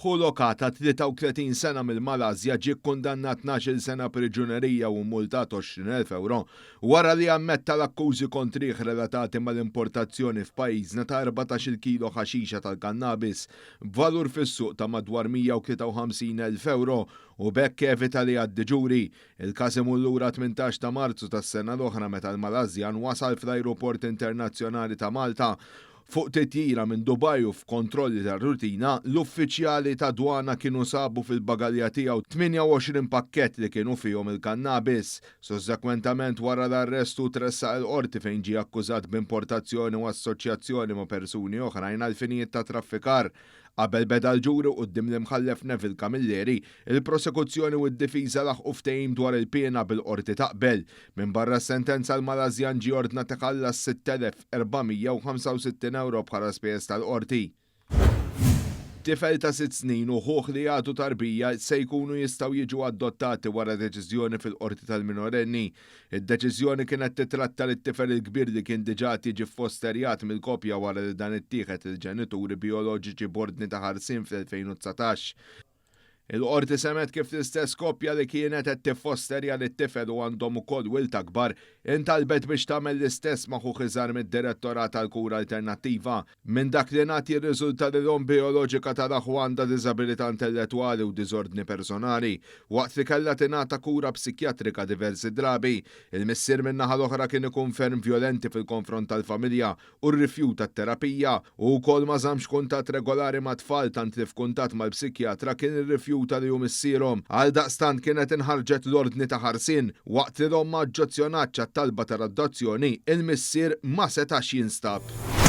Ħulokata 33 sena mill-Malazja ġie kkundannat 12 sena priġunerija u multat 20,000 euro wara li ammetta l-akkużi kontrih relatati mal-importazzjoni f'pajjiżna ta' 14 kilo ħaxixa tal-kannabis b'valur fis-suq ta' madwar 153,000 euro u bekk evita li għaddi ġuri. Il-każ imur lura 18 ta' Marzu tas-sena l-oħra meta l-Malazjan wasal fl-Ajruport Internazzjonali ta' Malta. Fuq titjira minn Dubaj u f'kontrolli ta' rutina, l-uffiċjali ta' dwana kienu sabu fil-bagalja tiegħu 28 pakkett li kienu fihom il-kannabis. Sossekwentament wara l-arrestu tressaq il-qorti fejn ġie akkużat b'importazzjoni u assoċjazzjoni ma' persuni oħrajn għal finijiet ta' traffikar. Qabel beda l-ġuri quddiem l-imħallef Neville Camilleri, il-prosekuzzjoni u d-difiża laħqu ftehim dwar il-pena bil-qorti taqbel. Minn barra s-sentenza l-Malazjan ġie ordnat iħallas 6,465 euro bħala spejjeż tal-qorti. Tifel ta' 6 snin u ħuħ li jagħtu tarbija se jkunu jistgħu jiġu adottati wara deċiżjoni fil-qorti tal-minorenni. Id-deċiżjoni kienet titratta lit-tifel il-kbir li kien diġà tiġi fosterjat mill-koppja wara li dan ittieħed il-ġenituri bioloġiċi b'ordni ta' ħarsien fl-2019. Il-qorti semet kif l-istess koppja li kienet qed tiffosterja lit-tifel u għandhom ukoll wilta kbar intalbet biex tagħmel l-istess ma' ħuħ iżgħar mid-Direttorat tal-Kura Alternattiva. Minn dak li nagħti jirriżulta li l-om bioloġika tal-aħħu għandha diżabilità intellettwali u diżordni personali. Waqt li kellha tingħata kura psikjatrika diversi drabi, il-missier min-naħa l-oħra kien ikun vjolenti fil-konfront tal-familja u rrifjuta t-terapija u wkoll ma żammx kuntatt regolari ma' tfal tant li f'kuntatt mal-psikjatra kien irrifjuta li hu missierhom. Għal daqstant kienet inħarġet l-ordni ta' ħarsien waqt li l-om ma ġġozzjonat talba tal-adozzjoni il-missier ma setax jinstab.